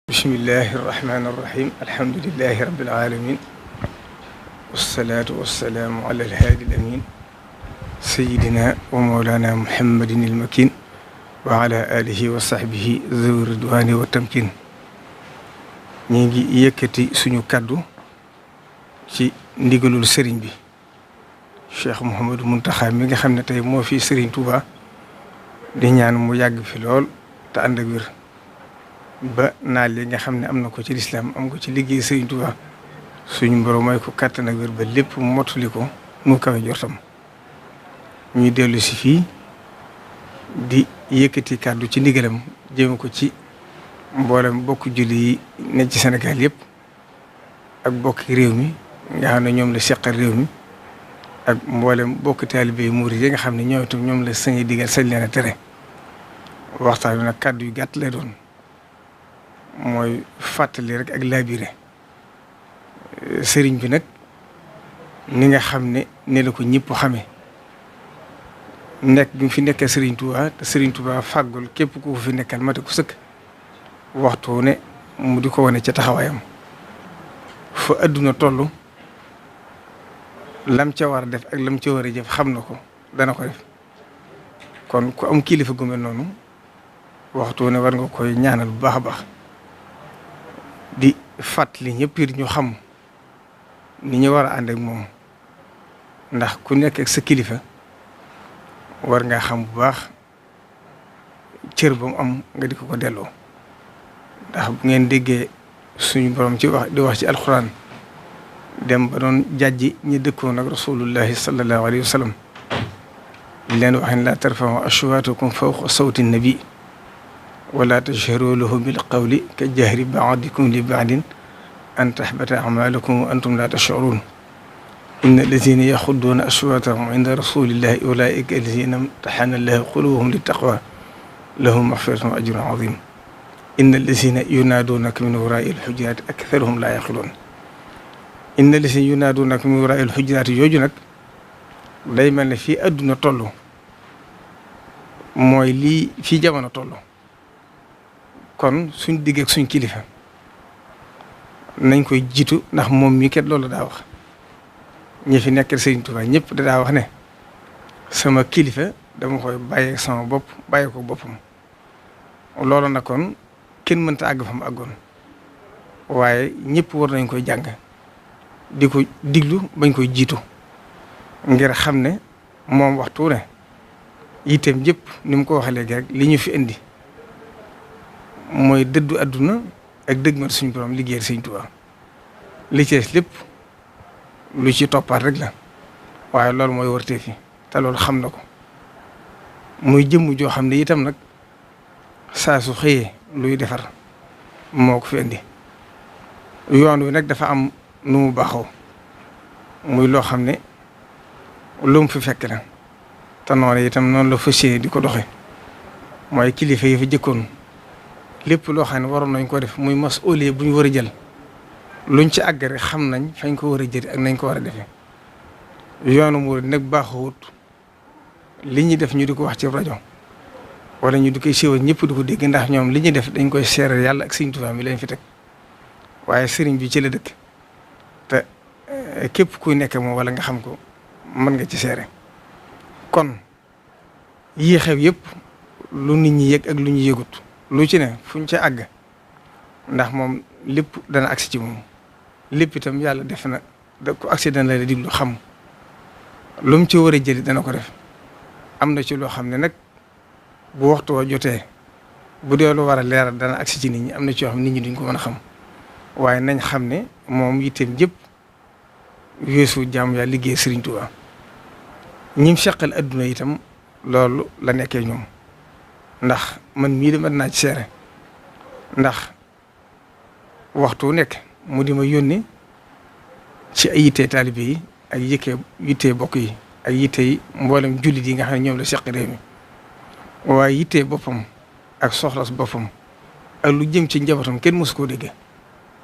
bismillahi irrahmani irrahim alhamdulilahi rabbil alamin wassalaatu wassalaamu ala alhaadi alamin sayidina wa mawlana muhammadin ilmakin wa ala alihi wa sahbihi zawi ridwani wa tamkin ñi ngi yëkkati suñu kàddu ci ndigalul sëriñ bi Cheikh Mouhamadou Mountakha mi nga xam ne tey moo fi sëriñ Touba di ñaan mu yàgg fi lool te ànd ak wér ba naal li nga xam ne am na ko ci lislaam am ko ci liggéey sëriñ Touba suñu borom may ko kàttan ak wér ba lépp mottali ko mu kawe jortam ñuy dellu si fii di yëkkati kàddu ci ndigalam jëme ko ci mboolem bokk julli yi ne ci Sénégal yëpp ak bokki réew mi nga xam ne ñoom la seqal réew mi ak mboolem bokk taalibe yi murid yi nga xam ne ñoom itam ñoom la sañ digal sañ leen a tere waxtaan wi nag kàddu yu gàtt lay doon mooy fàttali rek ak laabire sëriñ bi nag ni nga xam ne la ko ñëpp xamee nekk bi mu fi nekkee sëriñ Touba te sëriñ Touba fàggul képp ku fi nekkal mate ku sëkk waxtu ne mu di ko wane ca taxawaayam fa adduna toll lam ca war a def ak lam ca war a jëf xam na ko dana ko def kon ku am kilifa gu mel noonu waxtu ne war nga koy ñaanal bu baax a baax di fàttali ñëpp it ñu xam ni ñu war a ànd ak moom ndax ku nekk ak sa kilifa war ngaa xam bu baax cër ba mu am nga di ko delloo ndax bu ngeen déggee suñu borom ci wax di wax ci alxuraan dem ba doon jàjji ñi dëkkoon ak rasulullahi sallallahu alayhi wa sallam leen wax ne laa tarfa'u aswaatakum fawqa sawti nabi wala tajharu lahu bil qawli ka jahri ba'dikum li ba'din an tahbata a'malukum wa antum la tash'urun inna allazina yaxudduuna aswaatahum inda rasulillahi ulaika allazina imtahana allahu qulubuhum littaqwa lahum maghfiratun wa ajrun azim inna allazina yunaaduunaka min waraai alxujuraati aktharuhum laa yaqiluun inna allazina yunaaduunaka min waraai alxujuraati yooju nag day mel ne fii àdduna toll mooy lii fii jamono toll kon suñ digg ak suñ kilifa nañ koy jiitu ndax moom mii kat loolu daa wax ñi fi nekk Sëriñ Tuubaa ñëpp daa wax ne sama kilifa dama koy bàyyee sama bopp bàyyee ko boppam loolu nag kon kenn mënta àgg fa mu àggoon waaye ñëpp war nañ koy jàng di ko diglu bañ koy jiitu ngir xam ne moom waxtu ne yitteem yëpp ni mu ko waxee léegi rek li ñu fi indi mooy dëddu àdduna ak dëgmal suñu borom liggéeyal Sëriñ Tuubaa li ci des lépp lu ci toppaat rek la waaye loolu mooy wërtee fi te loolu xam na ko muy jëmm joo xam ne itam nag saa su xëyee luy defar moo ko fi indi yoon wi nag dafa am nu mu baaxoo muy loo xam ne lu mu fi fekk la te noonu itam noonu la fas yéene di ko doxe mooy kilifa yi fa jëkkoon lépp loo xam ne waroon nañ ko def muy masuuliya bu ñu war a jël luñ ci àgg rek xam nañ fañ ko war a jël ak nañ ko war a defee yoonu murid nag baaxawut li ñuy def ñu di ko wax ci rajo wala ñu di koy siiwal ñëpp di ko dégg ndax ñoom li ñuy def dañ koy seeral yàlla ak Sëriñ Tuubaa mi leen fi teg waaye sëriñ bi ci la dëkk te képp kuy nekk moom wala nga xam ko mën nga ci seere kon yii xew yëpp lu nit ñi yëg ak lu ñu yëgut lu ci ne fuñ ca àgg ndax moom lépp dana agsi ci moom lépp itam yàlla def na da ko accident la diglu xam lu mu ci war a jëli dana ko def am na ci loo xam ne nag bu waxtu wa jotee bu dee lu war a leeral dana agsi ci nit ñi am na ci yoo xam nit ñi duñ ko mën a xam waaye nañ xam ne moom yitteem jëpp weesu jàmm yaa liggéey Sëriñ Tuubaa ñim seqal adduna itam loolu la nekkee ñoom ndax man mii de mën naa ci seere ndax waxtu nekk mu di ma yónni ci ay yittee taalibe yi ak yittee bokk yi ak yittee mboolem jullit yi nga xam ne ñoom la seq réew mi waaye yittee boppam ak soxlas boppam ak lu jëm ci njabootam kenn mësu koo dégg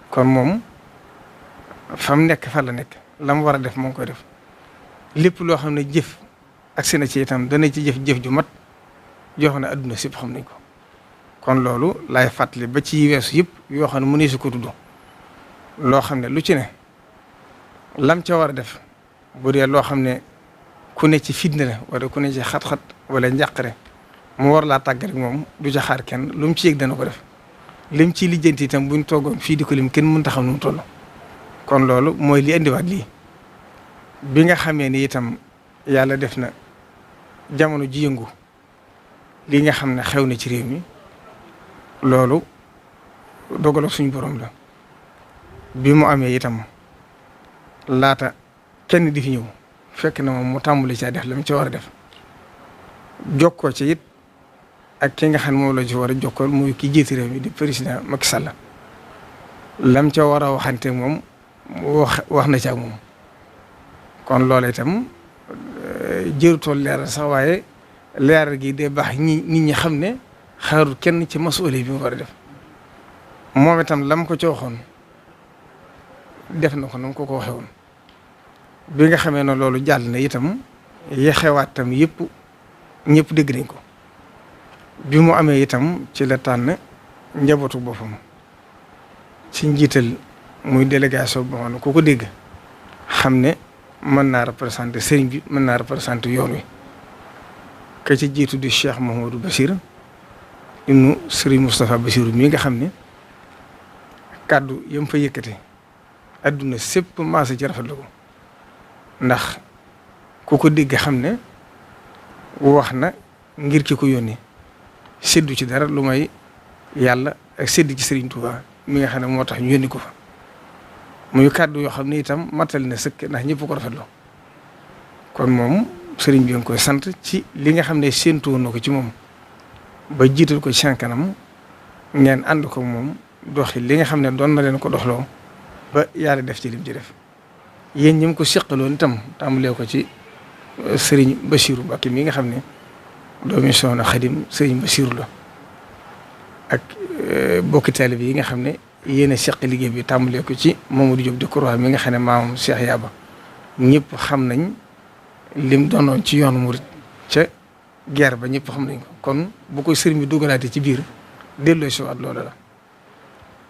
kon moom fa mu nekk fa la nekk la mu war a def moo ngi koy def lépp loo xam ne jëf ak seen ci itam dana ci jëf ju mat joo xam ne adduna sépp xam nañ ko kon loolu lay fàttali ba ci weesu yëpp yoo xam ne mu ne su ko tudd loo xam ne lu ci ne lam ca war a def bu dee loo xam ne ku ne ci fitna la wala ku ne ci xat-xat wala njàqare mu war laa tàggat rek moom du ca xaar kenn lu mu ci yëg dana ko def lim ci lijjanti itam buñ toogoon fii di ko lim kenn mënta xam nu mu toll. kon loolu mooy li indiwaat lii bi nga xamee ni itam yàlla def na jamono ji yëngu li nga xam ne xew na ci réew mi loolu dogaloo suñu borom la bi mu amee itam laata kenn di fi ñëw fekk na moom mu tàmbali caa def la mu ci war a def jokkoo ci it ak ki nga xam ne moom la ci war a jokkool muy ki jiite réew mi di président Macky Sall lam ca war a waxante moom wax na ci ak moom kon loola itam jërutool leeral sax waaye leeral gi day baax nit ñi xam ne xaarul kenn ci masuuli bi mu war a def moom itam lam ko ci waxoon def na ko na mu ko waxee woon bi nga xamee ne loolu jàll na itam yexewaat tam yëpp ñëpp dégg nañ ko bi mu amee itam ci la tànn njabootu boppam ci njiital muy délégation boo xam ne ku ko dégg xam ne mën naa représenter sëriñ bi mën naa représenter yoon wi ka ci jiitu di Cheikh Mouhamadou Bachir ibnu Serigne Moustapha Bachir mii nga xam ne kàddu yam fa yëkkate adduna sépp maasa ci rafetlu ko ndax ku ko dégg xam ne wax na ngir ki ko yónni séddu ci dara lu may yàlla ak sédd ci Serigne Touba mi nga xam ne moo tax ñu yónni ko fa muy kàddu yoo xam ne itam matal na sëkk ndax ñëpp ko rafetlu kon moom Serigne bi nga koy sant ci li nga xam ne séentu woon na ko ci moom ba jiital ko ci seen kanam ngeen ànd ko moom doxi li nga xam ne doon na leen ko doxloo ba yàlla def ci lim ci def yéen ñi ko seqaloon itam tàmbalee ko ci Serigne Bassirou Mbacké mi nga xam ne doomi Soxna Xadim Serigne Bassirou la ak bokki taalibe yi nga xam ne yéen a seq liggéey bi tàmbalee ko ci Mamadou Diop Decroix mi nga xam ne maamam Cheikh Yaba ñëpp xam nañ lim doonoon ci yoonu murit ca guerre ba ñëpp xam nañ ko kon bu koy sëriñ bi dugalaatee ci biir delloo si waat loola la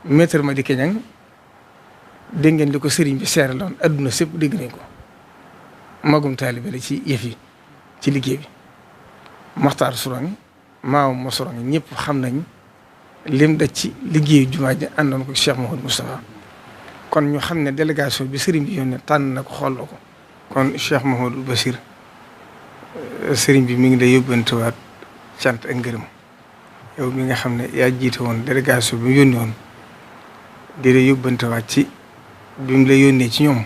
maître Madické Niang dégg ngeen li ko sëriñ bi seeraloon adduna sépp dégg nañ ko magum taalibe la ci yëf yi ci liggéey bi Maxtaar Sourang maamam ma Sourang ñëpp xam nañ lim daj ci liggéeyu jumaa ji àndoon ko Cheikh Mouhamadou Moustapha kon ñu xam ne délégation bi sëriñ bi yónnee tànn na ko xool la ko kon Cheikh Mouhamadou Bachir sëriñ bi mi ngi lay yóbbantewaat cant ak ngërëm yow mi nga xam ne yaa jiite woon délégation bi mu yónni woon di la yóbbantewaat ci bi mu la yónnee ci ñoom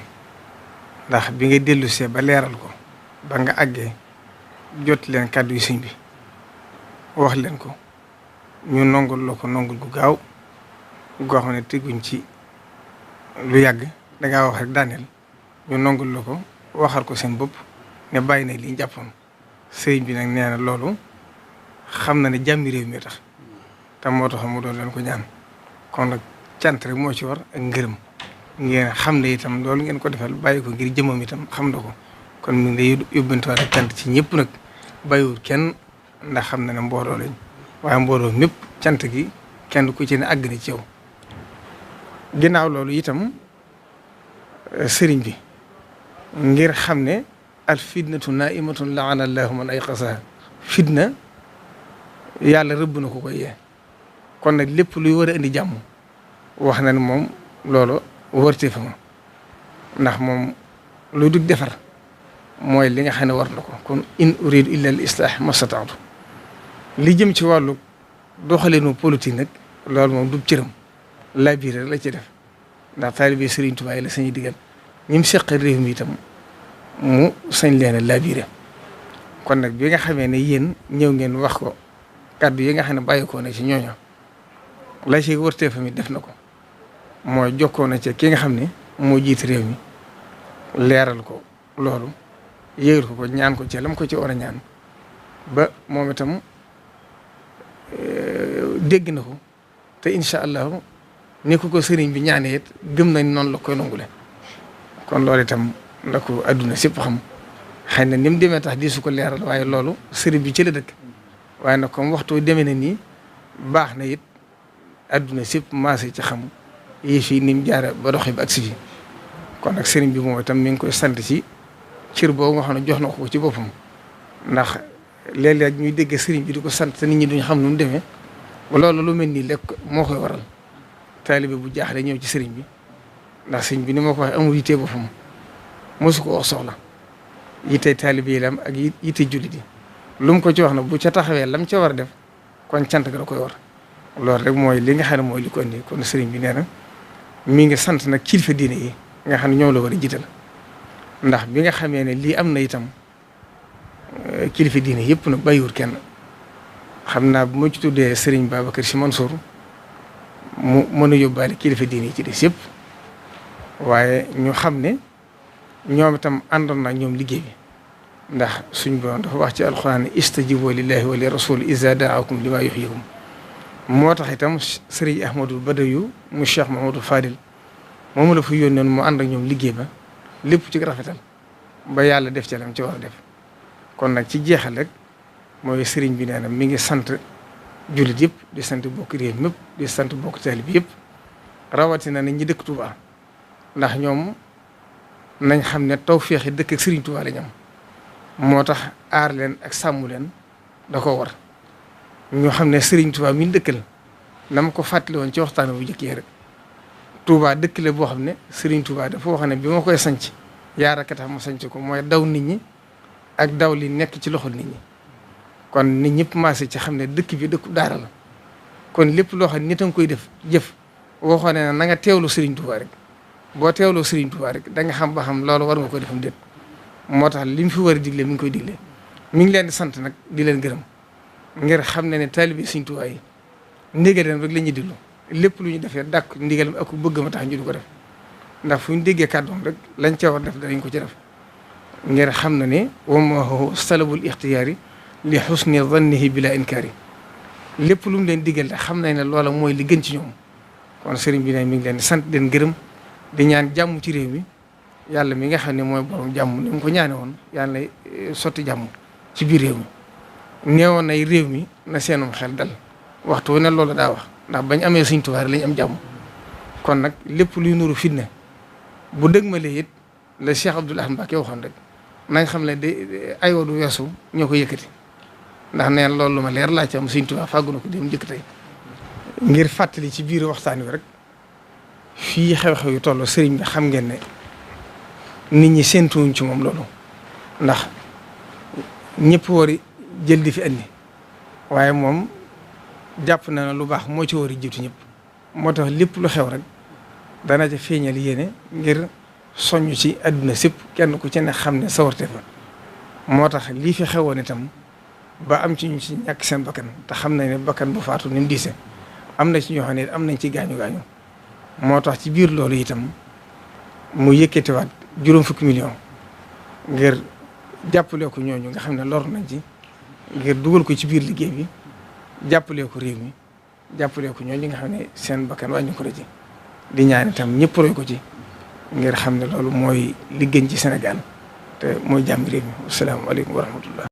ndax bi nga dellusee ba leeral ko ba nga àggee jot leen kàddu yu sëñ bi wax leen ko ñu nongul la ko nongul gu gaaw goo xam ne teguñ ci lu yàgg dangaa wax rek daaneel ñu nongul la ko waxal ko seen bopp ne bàyyi na li ñu jàppoon sëriñ bi nag nee na loolu xam na ne jàmmi réew mi tax te moo tax mu doon leen ko ñaan kon nag cant rek moo ci war ak ngërëm ngeen xam ne itam loolu ngeen ko defal bàyyi ko ngir jëmam itam xam na ko kon mi ngi lay yóbbantewaat ak cant ci ñëpp nag bàyyiwul kenn ndax xam na ne mbooloo lañ waaye mbooloo mépp cant gi kenn ku ci ne àgg na ci yow ginnaaw loolu itam sëriñ bi ngir xam ne al fitnatu naimatun laana allahu man ayqasaha fitna yàlla rëbb na ko koy yee kon nag lépp luy war a indi jàmm wax na ne moom loolu wërtee fa ma ndax moom lu dug defar mooy li nga xam ne war na ko kon in uridu illa al islah mastataatu li jëm ci wàllu doxalinu politique nag loolu moom du cëram laa biir rek la ci def ndax taalibe Serigne Touba yi la sañuy digal ñim seq réew mi itam mu sañ leen a labiré kon nag bi nga xamee ne yéen ñëw ngeen wax ko kàddu yi nga xam ne bàyyikoo na ci ñooñu la ci wërtee fa mi def na ko mooy jokkoo na ci ki nga xam ne moo jiit réew mi leeral ko loolu yëgal ko ñaan ko ci lam ko ci war a ñaan ba moom itam dégg na ko te incha allahu ni ko sëriñ bi ñaanee it gëm nañ noonu la koy nangule kon loolu itam na ko adduna sépp xam xëy na ni mu demee tax di su ko leeral waaye loolu sëriñ bi ci la dëkk waaye nag comme waxtu demee na nii baax na it adduna sépp maase ci xam yi fii ni mu jaare ba doxee ba agsi fi kon nag sëriñ bi moom itam mi ngi koy sant ci cër boobu nga xam ne jox na ko ci boppam ndax léeg-léeg ñuy dégg sëriñ bi di ko sant te nit ñi duñ xam nu mu demee loolu lu mel nii lekk moo koy waral taalibe bu jaaxle ñëw ci sëriñ bi ndax sëriñ bi ni ma ko waxee amul yitte boppam mosu ko wax soxla yitte taalibe yi la am ak yitte jullit yi lu mu ko ci wax nag bu ca taxawee lam ca war a def kon cant ga da koy war loolu rek mooy li nga xam ne mooy li ko indi kon sëriñ bi nee na mi ngi sant nag kilifa diine yi nga xam ne ñoom la war a jiital ndax bi nga xamee ne lii am na itam kilifa diine yëpp nag bàyyiwul kenn xam naa bu ma ci tuddee sëriñ Babacar Sy Mansour mu mën a yóbbaale kilifa diine yi ci des yëpp waaye ñu xam ne ñoom itam àndoon na ñoom liggéey bi ndax suñ borom dafa wax ci alxuraan ne istajibu lillahi wa li rasul iza daakum lima yuhyikum moo tax itam sëriñ Ahmadou Badawi mu Cheikh Mahamadou Fadil moom la fa yónneen mu ànd ak ñoom liggéey ba lépp ci rafetal ba yàlla def ci lam ci war a def kon nag ci jeexal rek mooy sëriñ bi nee na mi ngi sant jullit yëpp di sant bokk réew mépp di sant bokk taalibe bi yëpp rawatina ne ñi dëkk Touba ndax ñoom nañ xam ne tawfeex yi dëkk ak sëriñ Touba la ñu am moo tax aar leen ak sàmm leen da ko war ñu xam ne sëriñ Touba mi dëkkal na ma ko fàttali woon ci waxtaan bu njëkk yi rek Touba dëkk la boo xam ne sëriñ Touba dafa wax ne bi ma koy sanc yaara ka tax ma sanc ko mooy daw nit ñi ak daw li nekk ci loxol nit ñi kon nit ñëpp maase ci xam ne dëkk bi dëkku daara la kon lépp loo xam ne nit a nga koy def jëf waxoon ne na nga teewlu Serigne Touba rek boo teewloo Serigne Touba rek da nga xam ba xam loolu war nga ko defam déet moo tax li mu fi war a digle mi ngi koy digle mi ngi leen di sant nag di leen gërëm ngir xam ne taalibe Serigne Touba yi ndigalam rek la ñuy diglu lépp lu ñu defee dàkk ndigalam ak bëgg ma tax ñu du ko def ndax fu ñu déggee kàddoom rek lañ ca war def danañ ko ci def ngir xam na ne wa ma huwa salabul ixtiyaari li xusni zannihi bila inkaari lépp lu mu leen digal xam nañ ne loola mooy li gën ci ñoom kon sëriñ bi ne mi ngi leen di sant leen gërëm di ñaan jàmm ci réew mi yàlla mi nga xam ne mooy borom jàmm ni mu ko ñaane woon yàlla sotti jàmm ci biir réew mi neewoon nay réew mi na seenum xel dal waxtu wu ne loolu daa wax ndax bañ amee Sëriñ Tuubaa lañ am jàmm kon nag lépp luy nuru fitna bu dëgmalee it la Cheikh Abdoul Ahad Mbacké waxoon rek nañ xam ne de ay wadu weesu ñoo ko yëkkati ndax neen loolu lu ma leer laa ci am Sëriñ Tuubaa fàggu na ko dem njëkk tey ngir fàttali ci biir waxtaan wi rek fii xew-xew yu toll sëriñ bi xam ngeen ne nit ñi séentuwuñ ci moom loolu ndax ñëpp wari jël di fi andi waaye moom jàpp na ne lu baax moo ci war a jiitu ñëpp moo tax lépp lu xew rek dana ca feeñal yéene ngir soññ ci àdduna sépp kenn ku ci ne xam ne sawarte fa moo tax lii fi xewoon itam ba am ci ñu ci ñàkk seen bakkan te xam nañ ne bakkan bu faatu ni mu diise am na ci ñoo xam ne am nañ ci gaañu-gaañu moo tax ci biir loolu itam mu yëkkatiwaat 50 millions ngir jàppale ko ñooñu nga xam ne lor nañ ci ngir dugal ko ci biir liggéey bi jàppale ko réew mi jàppale ko ñooñu nga xam ne seen bakkan wàññi ko la ci di ñaan itam ñëpp roy ko ci ngir xam ne loolu mooy li gën ci Sénégal te mooy jàmm réew mi asalaamaaleykum wa rahmatullah